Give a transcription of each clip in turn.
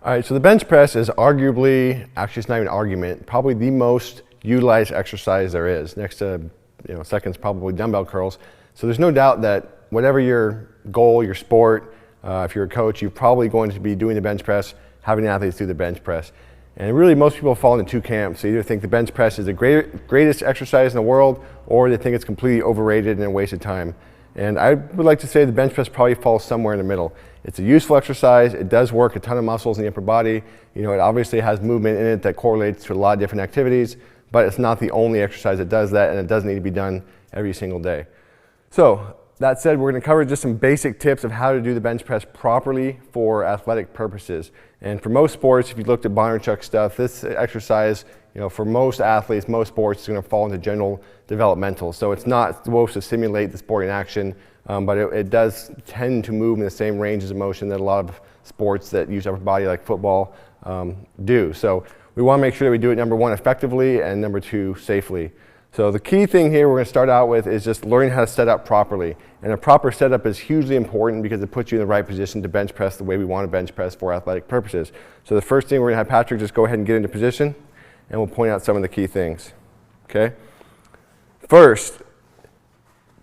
All right, so the bench press is arguably, actually it's not even an argument, probably the most utilized exercise there is. Next to, second's probably dumbbell curls. So there's no doubt that whatever your goal, your sport, if you're a coach, you're probably going to be doing the bench press, having athletes do the bench press. And really most people fall into two camps. They either think the bench press is the greatest exercise in the world, or they think it's completely overrated and a waste of time. And I would like to say the bench press probably falls somewhere in the middle. It's a useful exercise. It does work a ton of muscles in the upper body. It obviously has movement in it that correlates to a lot of different activities, but it's not the only exercise that does that, and it does need to be done every single day. So that said, we're going to cover just some basic tips of how to do the bench press properly for athletic purposes. And for most sports, if you looked at Bondarchuk stuff, this exercise, for most athletes, most sports, is going to fall into general developmental. So it's not supposed to simulate the sporting action, but it does tend to move in the same ranges of motion that a lot of sports that use upper body like football do. So we want to make sure that we do it, number one, effectively, and number two, safely. So the key thing here we're going to start out with is just learning how to set up properly. And a proper setup is hugely important because it puts you in the right position to bench press the way we want to bench press for athletic purposes. So the first thing we're going to have Patrick just go ahead and get into position, and we'll point out some of the key things. Okay? First,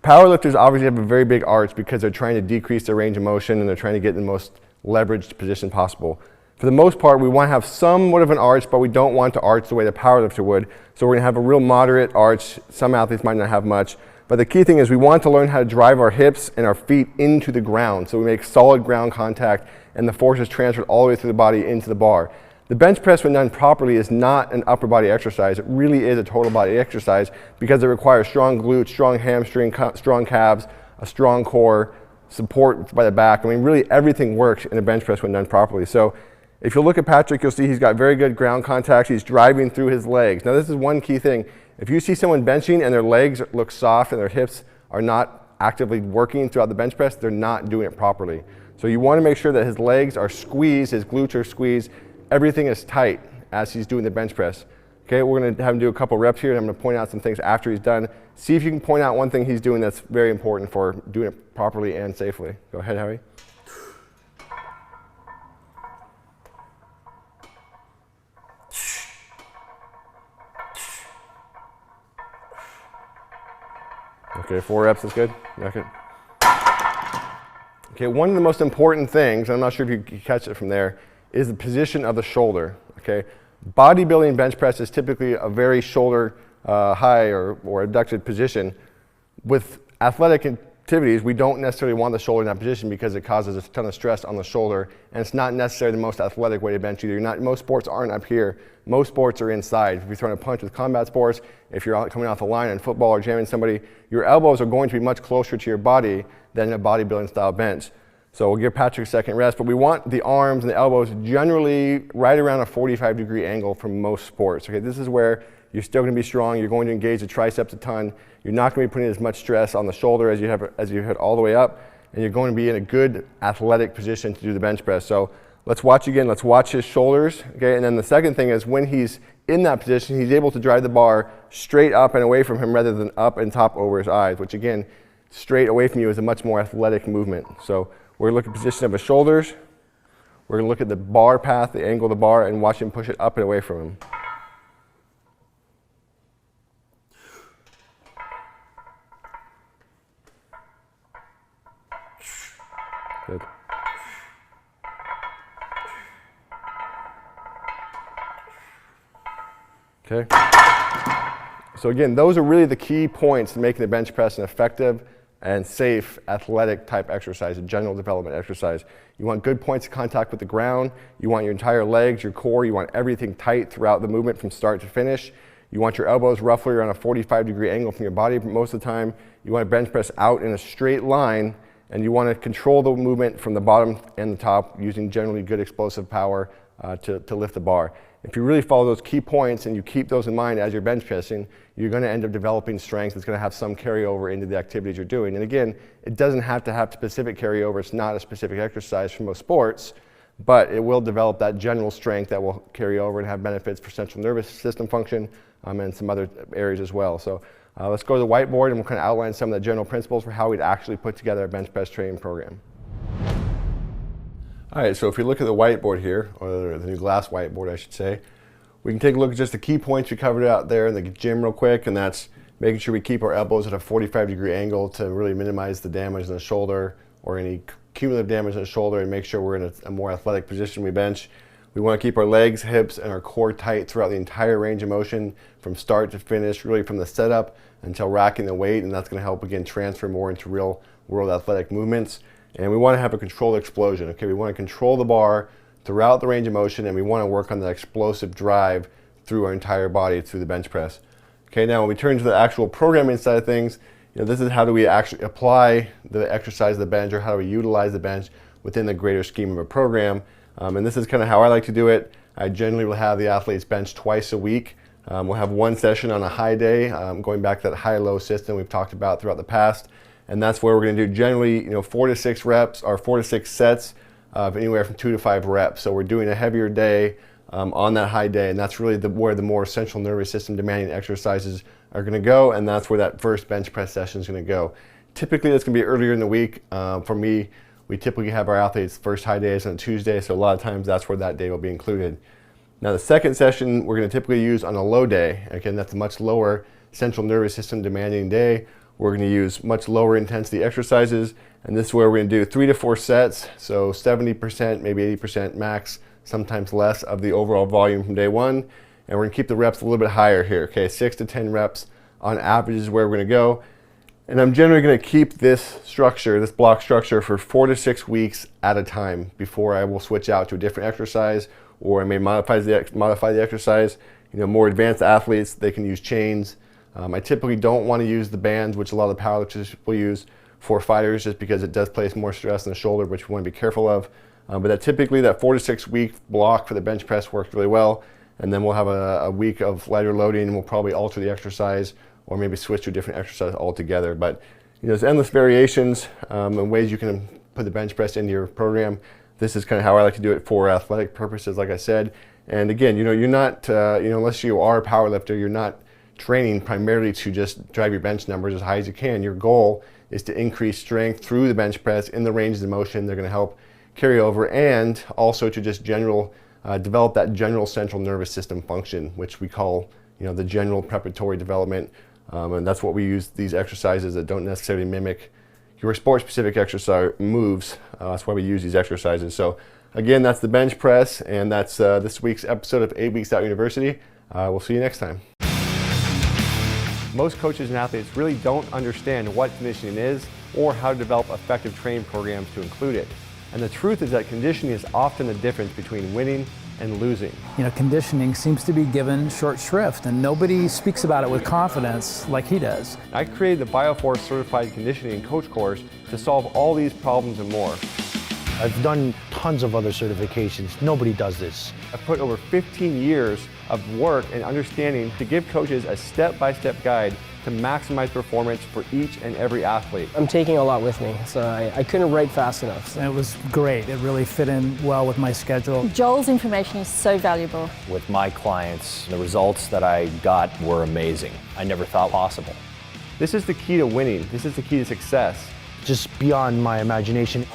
powerlifters obviously have a very big arch because they're trying to decrease their range of motion and they're trying to get in the most leveraged position possible. For the most part, we want to have somewhat of an arch, but we don't want to arch the way the powerlifter would. So we're going to have a real moderate arch. Some athletes might not have much. But the key thing is we want to learn how to drive our hips and our feet into the ground. So we make solid ground contact and the force is transferred all the way through the body into the bar. The bench press, when done properly, is not an upper body exercise. It really is a total body exercise because it requires strong glutes, strong hamstring, strong calves, a strong core, support by the back. I mean, really everything works in a bench press when done properly. So if you look at Patrick, you'll see he's got very good ground contact. He's driving through his legs. Now, this is one key thing. If you see someone benching and their legs look soft and their hips are not actively working throughout the bench press, they're not doing it properly. So you want to make sure that his legs are squeezed, his glutes are squeezed, everything is tight as he's doing the bench press. Okay, we're going to have him do a couple reps here, and I'm going to point out some things after he's done. See if you can point out one thing he's doing that's very important for doing it properly and safely. Go ahead, Harry. Okay, 4 reps is good. Okay. Okay, one of the most important things, and I'm not sure if you catch it from there, is the position of the shoulder. Okay, bodybuilding bench press is typically a very shoulder high or abducted position. With athletic activities, we don't necessarily want the shoulder in that position because it causes a ton of stress on the shoulder, and it's not necessarily the most athletic way to bench either. Most sports aren't up here. Most sports are inside. If you're throwing a punch with combat sports, if you're coming off the line in football or jamming somebody, your elbows are going to be much closer to your body than a bodybuilding style bench. So we'll give Patrick a second rest, but we want the arms and the elbows generally right around a 45-degree angle for most sports. Okay, this is where you're still going to be strong. You're going to engage the triceps a ton. You're not going to be putting as much stress on the shoulder as you head all the way up, and you're going to be in a good athletic position to do the bench press. So let's watch again. Let's watch his shoulders. Okay, and then the second thing is when he's in that position, he's able to drive the bar straight up and away from him rather than up and top over his eyes, which again, straight away from you is a much more athletic movement. So we're going to look at the position of his shoulders. We're going to look at the bar path, the angle of the bar, and watch him push it up and away from him. Good. Okay. So again, those are really the key points to making the bench press an effective and safe athletic type exercise, a general development exercise. You want good points of contact with the ground. You want your entire legs, your core. You want everything tight throughout the movement from start to finish. You want your elbows roughly around a 45-degree angle from your body most of the time. You want to bench press out in a straight line, and you want to control the movement from the bottom and the top using generally good explosive power to lift the bar. If you really follow those key points and you keep those in mind as you're bench pressing, you're going to end up developing strength that's going to have some carryover into the activities you're doing. And again, it doesn't have to have specific carryover. It's not a specific exercise for most sports, but it will develop that general strength that will carry over and have benefits for central nervous system function and some other areas as well. So let's go to the whiteboard and we'll kind of outline some of the general principles for how we'd actually put together a bench press training program. All right, so if you look at the whiteboard here, or the new glass whiteboard, I should say, we can take a look at just the key points we covered out there in the gym real quick, and that's making sure we keep our elbows at a 45-degree angle to really minimize the damage in the shoulder or any cumulative damage in the shoulder, and make sure we're in a more athletic position when we bench. We want to keep our legs, hips, and our core tight throughout the entire range of motion from start to finish, really from the setup until racking the weight, and that's going to help, again, transfer more into real world athletic movements. And we want to have a controlled explosion. Okay, we want to control the bar throughout the range of motion, and we want to work on the explosive drive through our entire body through the bench press. Okay, now when we turn to the actual programming side of things, this is how do we actually apply the exercise of the bench, or how do we utilize the bench within the greater scheme of a program. And this is kind of how I like to do it. I generally will have the athletes bench twice a week. We'll have one session on a high day, going back to that high-low system we've talked about throughout the past. And that's where we're going to do generally 4 to 6 reps, or 4 to 6 sets of anywhere from 2 to 5 reps. So we're doing a heavier day on that high day, and that's really where the more central nervous system demanding exercises are going to go, and that's where that first bench press session is going to go. Typically, that's going to be earlier in the week. For me, we typically have our athletes' first high days on a Tuesday, so a lot of times that's where that day will be included. Now, the second session we're going to typically use on a low day. Again, that's a much lower central nervous system demanding day. We're going to use much lower intensity exercises, and this is where we're going to do 3 to 4 sets, so 70%, maybe 80% max, sometimes less of the overall volume from day one. And we're going to keep the reps a little bit higher here, okay? 6 to 10 reps on average is where we're going to go. And I'm generally going to keep this structure, this block structure, for 4 to 6 weeks at a time before I will switch out to a different exercise, or I may modify the exercise. More advanced athletes, they can use chains. I typically don't want to use the bands, which a lot of the powerlifters will use for fighters, just because it does place more stress on the shoulder, which we want to be careful of. But typically that 4 to 6 week block for the bench press works really well. And then we'll have a week of lighter loading, and we'll probably alter the exercise, or maybe switch to a different exercise altogether. But there's endless variations and ways you can put the bench press into your program. This is kind of how I like to do it for athletic purposes, like I said. And again, you're not, unless you are a power lifter, you're not training primarily to just drive your bench numbers as high as you can. Your goal is to increase strength through the bench press in the ranges of motion they're going to help carry over, and also to just develop that general central nervous system function, which we call the general preparatory development. And that's what we use these exercises that don't necessarily mimic your sport-specific exercise moves. That's why we use these exercises. So again, that's the bench press, and that's this week's episode of 8 Weeks Out University. We'll see you next time. Most coaches and athletes really don't understand what conditioning is or how to develop effective training programs to include it. And the truth is that conditioning is often the difference between winning and losing. Conditioning seems to be given short shrift, and nobody speaks about it with confidence like he does. I created the BioForce Certified Conditioning Coach course to solve all these problems and more. I've done tons of other certifications. Nobody does this. I've put over 15 years of work and understanding to give coaches a step-by-step guide to maximize performance for each and every athlete. I'm taking a lot with me, so I couldn't write fast enough. It was great. It really fit in well with my schedule. Joel's information is so valuable. With my clients, the results that I got were amazing. I never thought possible. This is the key to winning. This is the key to success. Just beyond my imagination.